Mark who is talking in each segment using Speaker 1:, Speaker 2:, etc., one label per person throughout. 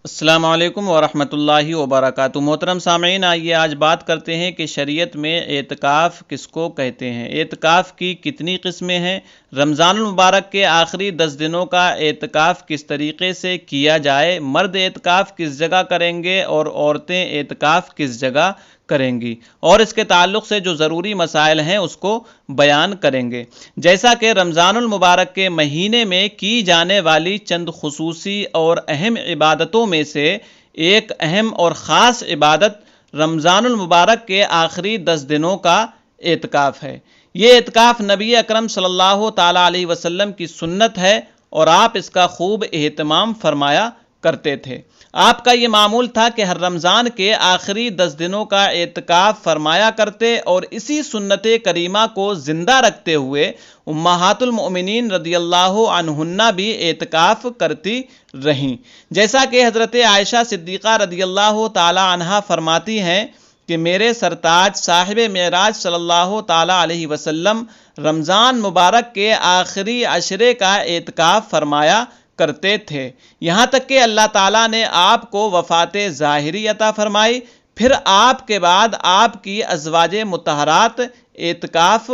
Speaker 1: السلام علیکم ورحمۃ اللہ وبرکاتہ۔ محترم سامعین، آئیے آج بات کرتے ہیں کہ شریعت میں اعتکاف کس کو کہتے ہیں، اعتکاف کی کتنی قسمیں ہیں، رمضان المبارک کے آخری 10 دنوں کا اعتکاف کس طریقے سے کیا جائے، مرد اعتکاف کس جگہ کریں گے اور عورتیں اعتکاف کس جگہ کریں گی، اور اس کے تعلق سے جو ضروری مسائل ہیں اس کو بیان کریں گے۔ جیسا کہ رمضان المبارک کے مہینے میں کی جانے والی چند خصوصی اور اہم عبادتوں میں سے ایک اہم اور خاص عبادت رمضان المبارک کے آخری 10 دنوں کا اعتکاف ہے۔ یہ اعتکاف نبی اکرم صلی اللہ تعالیٰ علیہ وسلم کی سنت ہے اور آپ اس کا خوب اہتمام فرمایا کرتے تھے۔ آپ کا یہ معمول تھا کہ ہر رمضان کے آخری 10 دنوں کا اعتکاف فرمایا کرتے اور اسی سنت کریمہ کو زندہ رکھتے ہوئے امہات المؤمنین رضی اللہ عنہن بھی اعتکاف کرتی رہیں۔ جیسا کہ حضرت عائشہ صدیقہ رضی اللہ تعالی عنہا فرماتی ہیں کہ میرے سرتاج صاحب معراج صلی اللہ تعالی علیہ وسلم رمضان مبارک کے آخری عشرے کا اعتکاف فرمایا کرتے تھے، یہاں تک کہ اللہ تعالیٰ نے آپ کو وفات ظاہری عطا فرمائی۔ پھر آپ کے بعد آپ کی ازواج مطہرات اعتکاف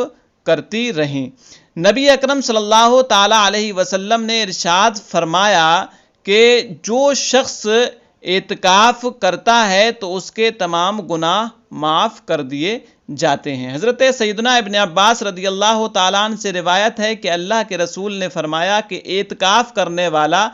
Speaker 1: کرتی رہیں۔ نبی اکرم صلی اللہ تعالیٰ علیہ وسلم نے ارشاد فرمایا کہ جو شخص اعتکاف کرتا ہے تو اس کے تمام گناہ معاف کر دیے جاتے ہیں۔ حضرت سیدنا ابن عباس رضی اللہ تعالیٰ عنہ سے روایت ہے کہ اللہ کے رسول نے فرمایا کہ اعتکاف کرنے والا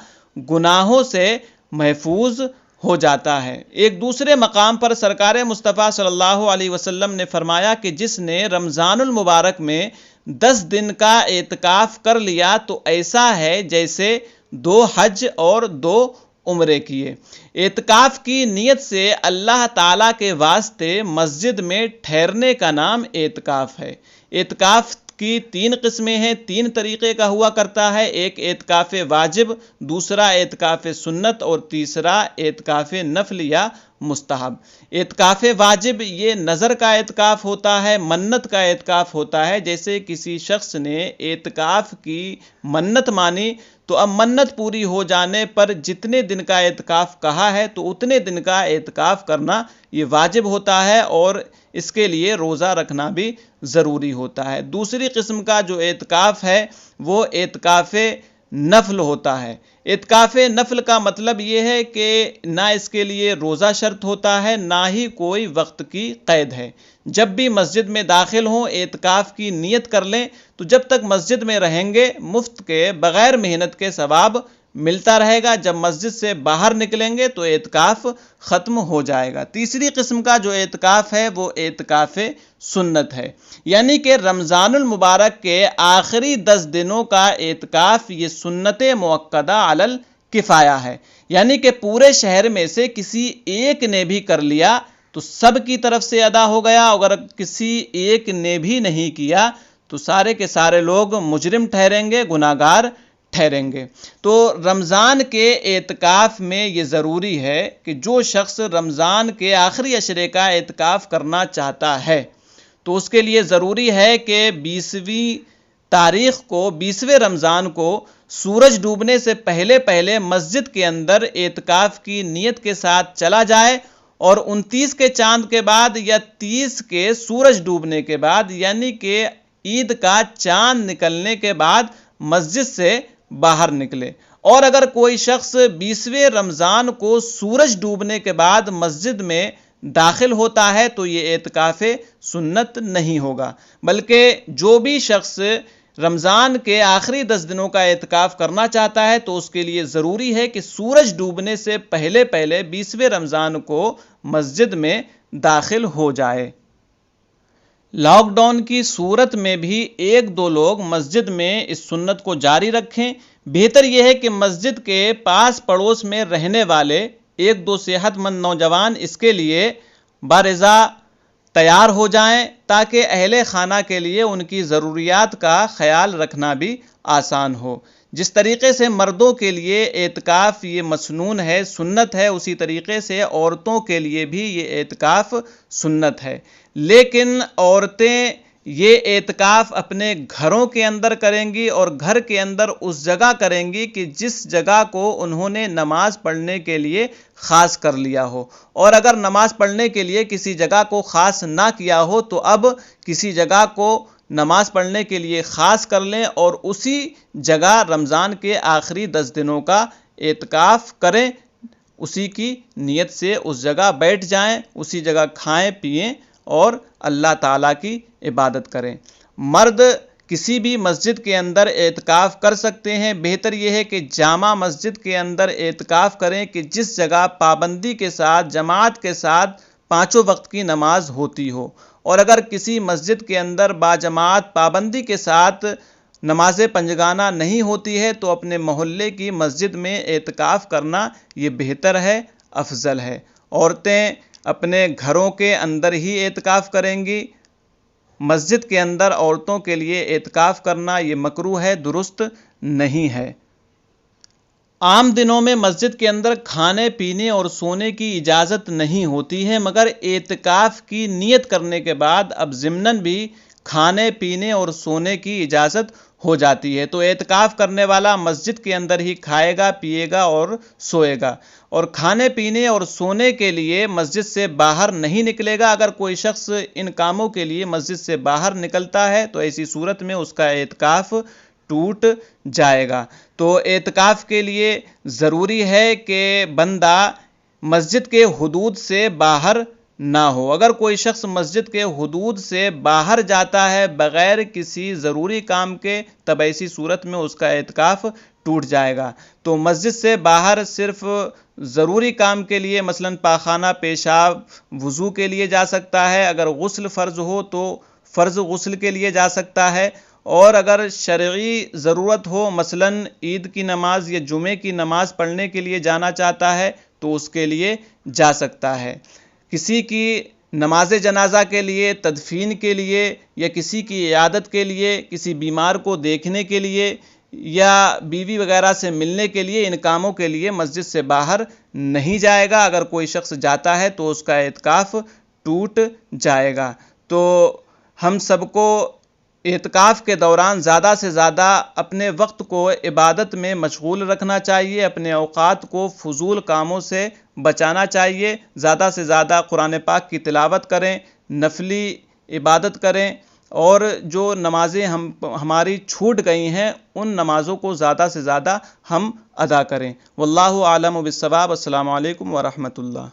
Speaker 1: گناہوں سے محفوظ ہو جاتا ہے۔ ایک دوسرے مقام پر سرکار مصطفیٰ صلی اللہ علیہ وسلم نے فرمایا کہ جس نے رمضان المبارک میں 10 دن کا اعتکاف کر لیا تو ایسا ہے جیسے 2 حج اور 2 عمرے کیے۔ اعتکاف کی نیت سے اللہ تعالیٰ کے واسطے مسجد میں ٹھہرنے کا نام اعتکاف ہے۔ اعتکاف کی 3 قسمیں ہیں، 3 طریقے کا ہوا کرتا ہے، ایک اعتکاف واجب، دوسرا اعتکاف سنت اور تیسرا اعتکاف نفل یا مستحب۔ اعتکاف واجب یہ نظر کا اعتکاف ہوتا ہے، منت کا اعتکاف ہوتا ہے۔ جیسے کسی شخص نے اعتکاف کی منت مانی تو اب منت پوری ہو جانے پر جتنے دن کا اعتکاف کہا ہے تو اتنے دن کا اعتکاف کرنا یہ واجب ہوتا ہے اور اس کے لیے روزہ رکھنا بھی ضروری ہوتا ہے۔ دوسری قسم کا جو اعتکاف ہے وہ اعتکاف نفل ہوتا ہے۔ اعتکاف نفل کا مطلب یہ ہے کہ نہ اس کے لیے روزہ شرط ہوتا ہے، نہ ہی کوئی وقت کی قید ہے۔ جب بھی مسجد میں داخل ہوں اعتکاف کی نیت کر لیں تو جب تک مسجد میں رہیں گے مفت کے بغیر محنت کے ثواب ملتا رہے گا، جب مسجد سے باہر نکلیں گے تو اعتکاف ختم ہو جائے گا۔ تیسری قسم کا جو اعتکاف ہے وہ اعتکاف سنت ہے، یعنی کہ رمضان المبارک کے آخری 10 دنوں کا اعتکاف یہ سنت مؤکدہ علی الکفایہ ہے، یعنی کہ پورے شہر میں سے کسی ایک نے بھی کر لیا تو سب کی طرف سے ادا ہو گیا، اگر کسی ایک نے بھی نہیں کیا تو سارے کے سارے لوگ مجرم ٹھہریں گے، گناہگار ٹھہریں گے۔ تو رمضان کے اعتکاف میں یہ ضروری ہے کہ جو شخص رمضان کے آخری عشرے کا اعتکاف کرنا چاہتا ہے تو اس کے لیے ضروری ہے کہ 20ویں تاریخ کو، 20ویں رمضان کو سورج ڈوبنے سے پہلے مسجد کے اندر اعتکاف کی نیت کے ساتھ چلا جائے اور 29 کے چاند کے بعد یا 30 کے سورج ڈوبنے کے بعد، یعنی کہ عید کا چاند نکلنے کے بعد مسجد سے باہر نکلے۔ اور اگر کوئی شخص 20ویں رمضان کو سورج ڈوبنے کے بعد مسجد میں داخل ہوتا ہے تو یہ اعتکاف سنت نہیں ہوگا، بلکہ جو بھی شخص رمضان کے آخری 10 دنوں کا اعتکاف کرنا چاہتا ہے تو اس کے لیے ضروری ہے کہ سورج ڈوبنے سے پہلے 20ویں رمضان کو مسجد میں داخل ہو جائے۔ لاک ڈاؤن کی صورت میں بھی 1-2 لوگ مسجد میں اس سنت کو جاری رکھیں۔ بہتر یہ ہے کہ مسجد کے پاس پڑوس میں رہنے والے 1-2 صحت مند نوجوان اس کے لیے بارضا تیار ہو جائیں تاکہ اہل خانہ کے لیے ان کی ضروریات کا خیال رکھنا بھی آسان ہو۔ جس طریقے سے مردوں کے لیے اعتکاف یہ مسنون ہے، سنت ہے، اسی طریقے سے عورتوں کے لیے بھی یہ اعتکاف سنت ہے، لیکن عورتیں یہ اعتکاف اپنے گھروں کے اندر کریں گی اور گھر کے اندر اس جگہ کریں گی کہ جس جگہ کو انہوں نے نماز پڑھنے کے لیے خاص کر لیا ہو، اور اگر نماز پڑھنے کے لیے کسی جگہ کو خاص نہ کیا ہو تو اب کسی جگہ کو نماز پڑھنے کے لیے خاص کر لیں اور اسی جگہ رمضان کے آخری 10 دنوں کا اعتکاف کریں، اسی کی نیت سے اس جگہ بیٹھ جائیں، اسی جگہ کھائیں پئیں اور اللہ تعالیٰ کی عبادت کریں۔ مرد کسی بھی مسجد کے اندر اعتکاف کر سکتے ہیں، بہتر یہ ہے کہ جامع مسجد کے اندر اعتکاف کریں کہ جس جگہ پابندی کے ساتھ جماعت کے ساتھ 5 وقت کی نماز ہوتی ہو، اور اگر کسی مسجد کے اندر باجماعت پابندی کے ساتھ نماز پنجگانہ نہیں ہوتی ہے تو اپنے محلے کی مسجد میں اعتکاف کرنا یہ بہتر ہے، افضل ہے۔ عورتیں اپنے گھروں کے اندر ہی اعتکاف کریں گی، مسجد کے اندر عورتوں کے لیے اعتکاف کرنا یہ مکروہ ہے، درست نہیں ہے۔ عام دنوں میں مسجد کے اندر کھانے پینے اور سونے کی اجازت نہیں ہوتی ہے، مگر اعتکاف کی نیت کرنے کے بعد اب ضمناً بھی کھانے پینے اور سونے کی اجازت ہو جاتی ہے، تو اعتکاف کرنے والا مسجد کے اندر ہی کھائے گا، پیے گا اور سوئے گا، اور کھانے پینے اور سونے کے لیے مسجد سے باہر نہیں نکلے گا۔ اگر کوئی شخص ان کاموں کے لیے مسجد سے باہر نکلتا ہے تو ایسی صورت میں اس کا اعتکاف ٹوٹ جائے گا۔ تو اعتکاف کے لیے ضروری ہے کہ بندہ مسجد کے حدود سے باہر نہ ہو۔ اگر کوئی شخص مسجد کے حدود سے باہر جاتا ہے بغیر کسی ضروری کام کے، تب ایسی صورت میں اس کا اعتکاف ٹوٹ جائے گا۔ تو مسجد سے باہر صرف ضروری کام کے لیے، مثلاً پاخانہ، پیشاب، وضو کے لیے جا سکتا ہے، اگر غسل فرض ہو تو فرض غسل کے لیے جا سکتا ہے، اور اگر شرعی ضرورت ہو، مثلاً عید کی نماز یا جمعے کی نماز پڑھنے کے لیے جانا چاہتا ہے تو اس کے لیے جا سکتا ہے۔ کسی کی نماز جنازہ کے لیے، تدفین کے لیے، یا کسی کی عیادت کے لیے، کسی بیمار کو دیکھنے کے لیے یا بیوی وغیرہ سے ملنے کے لیے، ان کاموں کے لیے مسجد سے باہر نہیں جائے گا۔ اگر کوئی شخص جاتا ہے تو اس کا اعتکاف ٹوٹ جائے گا۔ تو ہم سب کو اعتکاف کے دوران زیادہ سے زیادہ اپنے وقت کو عبادت میں مشغول رکھنا چاہیے، اپنے اوقات کو فضول کاموں سے بچانا چاہیے، زیادہ سے زیادہ قرآن پاک کی تلاوت کریں، نفلی عبادت کریں، اور جو نمازیں ہماری چھوٹ گئی ہیں ان نمازوں کو زیادہ سے زیادہ ہم ادا کریں۔ واللہ اعلم بالصواب۔ السلام علیکم ورحمۃ اللہ۔